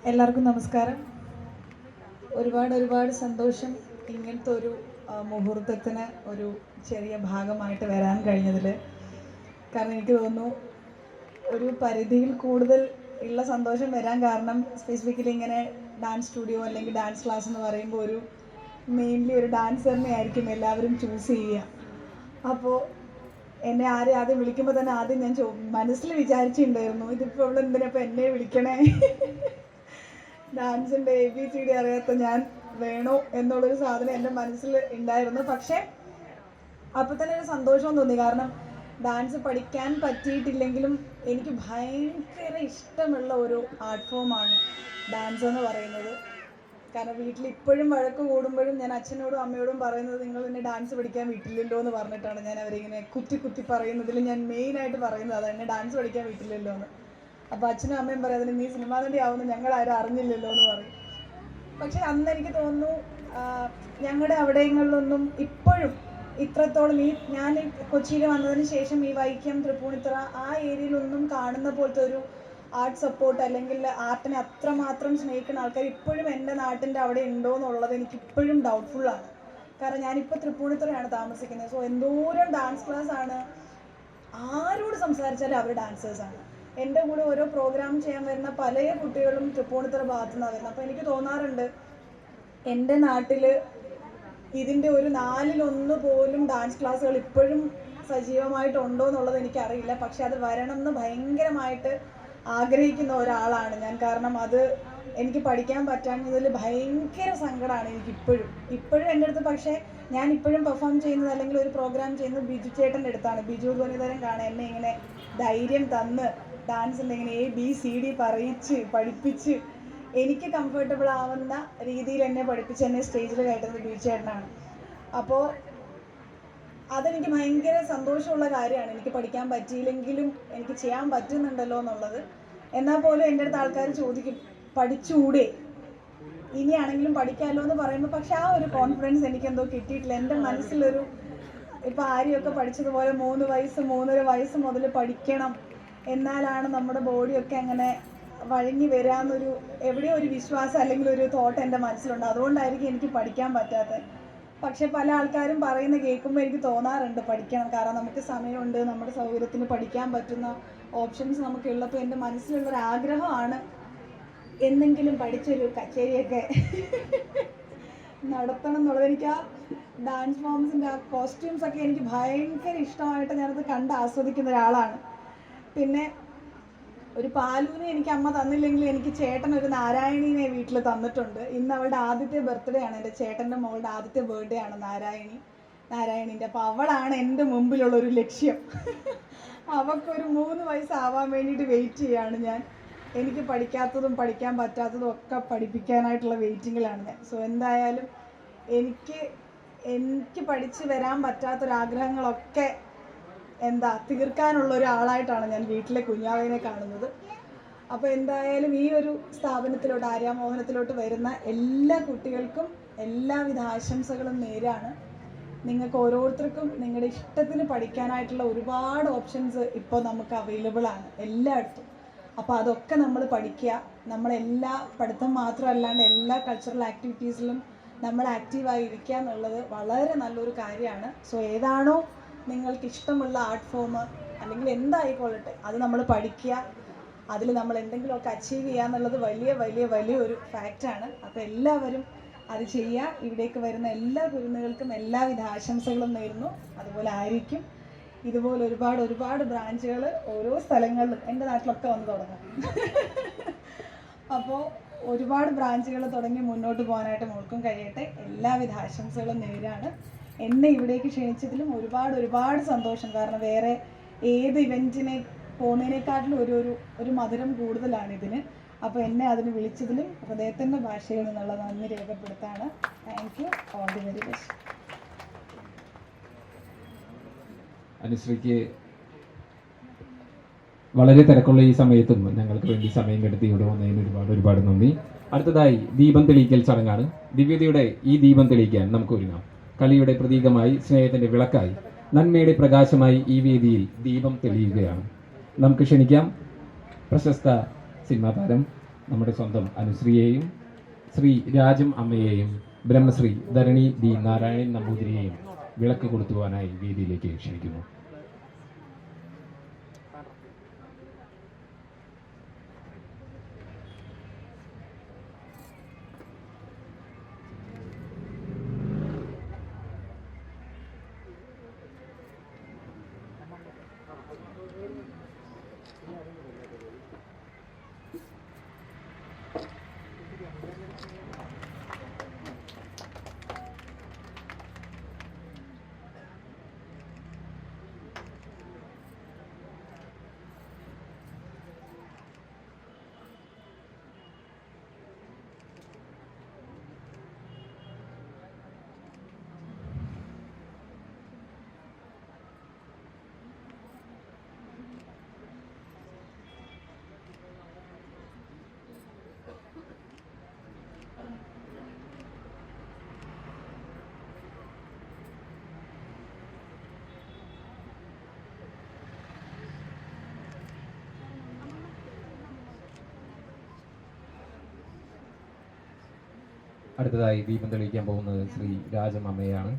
എല്ലാവർക്കും നമസ്കാരം. ഒരുപാട് സന്തോഷം ഇങ്ങനത്തെ ഒരു മുഹൂർത്തത്തിന് ഒരു ചെറിയ ഭാഗമായിട്ട് വരാൻ കഴിഞ്ഞതിൽ. കാരണം എനിക്ക് തോന്നുന്നു ഒരു പരിധിയിൽ കൂടുതൽ ഉള്ള സന്തോഷം വരാൻ കാരണം സ്പെസിഫിക്കലി ഇങ്ങനെ ഡാൻസ് സ്റ്റുഡിയോ അല്ലെങ്കിൽ ഡാൻസ് ക്ലാസ് എന്ന് പറയുമ്പോൾ മെയിൻലി ഒരു ഡാൻസറിനെ ആയിരിക്കും എല്ലാവരും ചൂസ് ചെയ്യുക. അപ്പോൾ എന്നെ ആദ്യം വിളിക്കുമ്പോൾ തന്നെ ആദ്യം ഞാൻ മനസ്സിൽ വിചാരിച്ചിട്ടുണ്ടായിരുന്നു, ഇതിപ്പോൾ ഇവിടെ എന്തിനപ്പോൾ എന്നെ വിളിക്കണേ, ഡാൻസിൻ്റെ ABCD അറിയാത്ത ഞാൻ വേണോ എന്നുള്ളൊരു സാധനം എൻ്റെ മനസ്സിൽ ഉണ്ടായിരുന്നു. പക്ഷേ അപ്പോൾ തന്നെ ഒരു സന്തോഷം തോന്നി. കാരണം ഡാൻസ് പഠിക്കാൻ പറ്റിയിട്ടില്ലെങ്കിലും എനിക്ക് ഭയങ്കര ഇഷ്ടമുള്ള ഒരു ആർട്ട് ഫോമാണ് ഡാൻസ് എന്ന് പറയുന്നത്. കാരണം വീട്ടിൽ ഇപ്പോഴും വഴക്ക് കൂടുമ്പോഴും ഞാൻ അച്ഛനോടും അമ്മയോടും പറയുന്നത്, നിങ്ങൾ എന്നെ ഡാൻസ് പഠിക്കാൻ വിട്ടില്ലല്ലോ എന്ന് പറഞ്ഞിട്ടാണ് ഞാൻ അവരിങ്ങനെ കുത്തി പറയുന്നതിൽ ഞാൻ മെയിനായിട്ട് പറയുന്നത് അത്, എന്നെ ഡാൻസ് പഠിക്കാൻ വിട്ടില്ലല്ലോ എന്ന്. അപ്പോൾ അച്ഛനും അമ്മയും പറയും, അതിന് നീ സിനിമാ നടി ആവുമെന്ന് ഞങ്ങളാരും അറിഞ്ഞില്ലല്ലോ എന്ന് പറയും. പക്ഷെ അന്ന് എനിക്ക് തോന്നുന്നു ഞങ്ങളുടെ അവിടെങ്ങളിലൊന്നും ഇപ്പോഴും ഇത്രത്തോളം ഞാൻ കൊച്ചിയിൽ വന്നതിന് ശേഷം ഈ വൈക്കം, തൃപ്പൂണിത്തുറ ആ ഏരിയയിലൊന്നും കാണുന്ന പോലത്തെ ഒരു ആർട്ട് സപ്പോർട്ട് അല്ലെങ്കിൽ ആർട്ടിനെ അത്രമാത്രം സ്നേഹിക്കുന്ന ആൾക്കാർ ഇപ്പോഴും എൻ്റെ നാട്ടിൻ്റെ അവിടെ ഉണ്ടോ എന്നുള്ളത് എനിക്ക് ഇപ്പോഴും ഡൗട്ട്ഫുള്ളാണ്. കാരണം ഞാനിപ്പോൾ തൃപ്പൂണിത്തുറയാണ് താമസിക്കുന്നത്. സോ എന്തോരം ഡാൻസ് ക്ലാസ് ആണ്, ആരോട് സംസാരിച്ചാലും അവർ ഡാൻസേഴ്സാണ്. എൻ്റെ കൂടെ ഓരോ പ്രോഗ്രാം ചെയ്യാൻ വരുന്ന പല കുട്ടികളും തൃപ്പൂണിത്തുറ ഭാഗത്തു നിന്നാണ് വരുന്നത്. അപ്പോൾ എനിക്ക് തോന്നാറുണ്ട് എൻ്റെ നാട്ടിൽ ഇതിൻ്റെ ഒരു 4/1 പോലും ഡാൻസ് ക്ലാസ്സുകൾ ഇപ്പോഴും സജീവമായിട്ടുണ്ടോ എന്നുള്ളത് എനിക്കറിയില്ല. പക്ഷെ അത് വരണം എന്ന് ഭയങ്കരമായിട്ട് ആഗ്രഹിക്കുന്ന ഒരാളാണ് ഞാൻ. കാരണം അത് എനിക്ക് പഠിക്കാൻ പറ്റാഞ്ഞതിൽ ഭയങ്കര സങ്കടമാണ് എനിക്കിപ്പോഴും എൻ്റെ അടുത്ത്. പക്ഷേ ഞാൻ ഇപ്പോഴും പെർഫോം ചെയ്യുന്നത് അല്ലെങ്കിൽ ഒരു പ്രോഗ്രാം ചെയ്യുന്നത് ബിജു ചേട്ടൻ്റെ അടുത്താണ്. ബിജു ധ്വനിധരൻ കാണാൻ എന്നെ ഇങ്ങനെ ധൈര്യം തന്ന് ഡാൻസിൻ്റെ ഇങ്ങനെ ABCD പറയിച്ച് പഠിപ്പിച്ച് എനിക്ക് കംഫർട്ടബിൾ ആവുന്ന രീതിയിൽ എന്നെ പഠിപ്പിച്ച് എന്നെ സ്റ്റേജിൽ കയറ്റുന്നത് ബിജു ചേട്ടനാണ്. അപ്പോൾ അതെനിക്ക് ഭയങ്കര സന്തോഷമുള്ള കാര്യമാണ്. എനിക്ക് പഠിക്കാൻ പറ്റിയില്ലെങ്കിലും എനിക്ക് ചെയ്യാൻ പറ്റുന്നുണ്ടല്ലോ എന്നുള്ളത്. എന്നാൽ പോലും എൻ്റെ അടുത്ത് ആൾക്കാർ ചോദിക്കും, പഠിച്ചുകൂടെ, ഇനിയാണെങ്കിലും പഠിക്കാമല്ലോ എന്ന് പറയുമ്പോൾ പക്ഷെ ആ ഒരു കോൺഫിഡൻസ് എനിക്കെന്തോ കിട്ടിയിട്ടില്ല. എൻ്റെ മനസ്സിലൊരു ഇപ്പോൾ ആരെയൊക്കെ പഠിച്ചതുപോലെ 3 വയസ്സ് 3.5 വയസ്സ് മുതൽ പഠിക്കണം, എന്നാലാണ് നമ്മുടെ ബോഡിയൊക്കെ അങ്ങനെ വഴങ്ങി വരാമെന്നൊരു എവിടെയോ ഒരു വിശ്വാസം അല്ലെങ്കിൽ ഒരു തോട്ട് എൻ്റെ മനസ്സിലുണ്ട്. അതുകൊണ്ടായിരിക്കും എനിക്ക് പഠിക്കാൻ പറ്റാത്തത്. പക്ഷെ പല ആൾക്കാരും പറയുന്ന കേൾക്കുമ്പോൾ എനിക്ക് തോന്നാറുണ്ട് പഠിക്കണം. കാരണം നമുക്ക് സമയമുണ്ട്, നമ്മുടെ സൗകര്യത്തിന് പഠിക്കാൻ പറ്റുന്ന ഓപ്ഷൻസ് നമുക്കുള്ളപ്പോൾ എൻ്റെ മനസ്സിലുള്ളൊരു ആഗ്രഹമാണ് എന്നെങ്കിലും പഠിച്ചൊരു കച്ചേരിയൊക്കെ നടത്തണം എന്നുള്ളത്. എനിക്ക് ആ ഡാൻസ് ഫോംസിൻ്റെ ആ കോസ്റ്റ്യൂംസൊക്കെ എനിക്ക് ഭയങ്കര ഇഷ്ടമായിട്ട് ഞാനത് കണ്ട് ആസ്വദിക്കുന്ന ഒരാളാണ്. പിന്നെ ഒരു പാലൂനെ എനിക്ക് അമ്മ തന്നില്ലെങ്കിൽ എനിക്ക് ചേട്ടൻ ഒരു നാരായണീനെ വീട്ടിൽ തന്നിട്ടുണ്ട്. ഇന്ന് അവളുടെ ആദ്യത്തെ ബർത്ത്ഡേ ആണ്, എൻ്റെ ചേട്ടൻ്റെ മോളുടെ ആദ്യത്തെ ബർത്ത്ഡേ ആണ് നാരായണീൻ്റെ. അപ്പോൾ അവളാണ് എൻ്റെ മുമ്പിലുള്ളൊരു ലക്ഷ്യം. അവൾക്കൊരു 3 വയസ്സാവാൻ വേണ്ടിയിട്ട് വെയിറ്റ് ചെയ്യാണ് ഞാൻ. എനിക്ക് പഠിക്കാത്തതും പഠിക്കാൻ പറ്റാത്തതും ഒക്കെ പഠിപ്പിക്കാനായിട്ടുള്ള വെയിറ്റിങ്ങിലാണ് ഞാൻ. സോ എന്തായാലും എനിക്ക് പഠിച്ച് വരാൻ പറ്റാത്തൊരാഗ്രഹങ്ങളൊക്കെ തീർക്കാനുള്ള ഒരാളായിട്ടാണ് ഞാൻ വീട്ടിലെ കുഞ്ഞാവേനെ കാണുന്നത്. അപ്പോൾ എന്തായാലും ഈ ഒരു സ്ഥാപനത്തിലോട്ട്, ആര്യാമോഹനത്തിലോട്ട് വരുന്ന എല്ലാ കുട്ടികൾക്കും എല്ലാവിധ ആശംസകളും നേരാണ്. നിങ്ങൾക്ക് ഓരോരുത്തർക്കും നിങ്ങളുടെ ഇഷ്ടത്തിന് പഠിക്കാനായിട്ടുള്ള ഒരുപാട് ഓപ്ഷൻസ് ഇപ്പോൾ നമുക്ക് അവൈലബിൾ ആണ് എല്ലായിടത്തും. അപ്പോൾ അതൊക്കെ നമ്മൾ പഠിക്കുക. നമ്മളെല്ലാ പഠിത്തം മാത്രമല്ലാണ്ട് എല്ലാ കൾച്ചറൽ ആക്ടിവിറ്റീസിലും നമ്മൾ ആക്റ്റീവായി ഇരിക്കുക എന്നുള്ളത് വളരെ നല്ലൊരു കാര്യമാണ്. സോ ഏതാണോ നിങ്ങൾക്ക് ഇഷ്ടമുള്ള ആർട്ട് ഫോം അല്ലെങ്കിൽ എന്തായിക്കൊള്ളട്ടെ അത് നമ്മൾ പഠിക്കുക, അതിൽ നമ്മൾ എന്തെങ്കിലുമൊക്കെ അച്ചീവ് ചെയ്യുക എന്നുള്ളത് വലിയ ഒരു ഫാക്റ്റാണ്. അപ്പോൾ എല്ലാവരും അത് ചെയ്യുക. ഇവിടേക്ക് വരുന്ന എല്ലാ കുരുന്നുകൾക്കും എല്ലാവിധ ആശംസകളും നേരുന്നു. അതുപോലെ ആയിരിക്കും ഇതുപോലെ ഒരുപാട് ബ്രാഞ്ചുകൾ ഓരോ സ്ഥലങ്ങളിലും, എൻ്റെ നാട്ടിലൊക്കെ വന്ന് തുടങ്ങും. അപ്പോൾ ഒരുപാട് ബ്രാഞ്ചുകൾ തുടങ്ങി മുന്നോട്ട് പോകാനായിട്ട് മോൾക്കും കഴിയട്ടെ. എല്ലാവിധ ആശംസകളും നേരാണ്. എന്നെ ഇവിടേക്ക് ക്ഷണിച്ചതിലും ഒരുപാട് സന്തോഷം. കാരണം വേറെ ഏത് ഇവൻറ്റിനെ പോകുന്നതിനേക്കാട്ടിലും ഒരു മധുരം കൂടുതലാണ് ഇതിന്. അപ്പോൾ എന്നെ അതിന് വിളിച്ചതിലും ഹൃദയത്തിൻ്റെ ഭാഷയിൽ നിന്നുള്ള നന്ദി രേഖപ്പെടുത്താണ്. Thank you. All the very best. അനുശ്രീക്ക് വളരെ തിരക്കുള്ള ഈ സമയത്തും ഞങ്ങൾക്ക് വേണ്ടി സമയം കണ്ടെത്തി ഇവിടെ വന്നതിന് ഒരുപാട് നന്ദി. അടുത്തതായി ദീപം തെളിയിക്കൽ ചടങ്ങാണ്. ദിവ്യതയുടെ ഈ ദീപം തെളിയിക്കാൻ നമുക്ക് ഒരുങ്ങാം. കലിയുടെ പ്രതീകമായി, സ്നേഹത്തിന്റെ വിളക്കായി, നന്മയുടെ പ്രകാശമായി ഈ വേദിയിൽ ദീപം തെളിയുകയാണ്. നമുക്ക് ക്ഷണിക്കാം പ്രശസ്ത സിനിമാ താരം നമ്മുടെ സ്വന്തം അനുശ്രീയെയും ശ്രീ രാജം അമ്മയെയും ബ്രഹ്മശ്രീ ധരണി ഡി നാരായണൻ നമ്പൂതിരിയെയും വിളക്ക് കൊളുത്തുവാനായി വേദിയിലേക്ക് ക്ഷണിക്കുന്നു. അടുത്തതായി ദീപം തെളിയിക്കാൻ പോകുന്നത് ശ്രീ രാജം അമ്മയാണ്.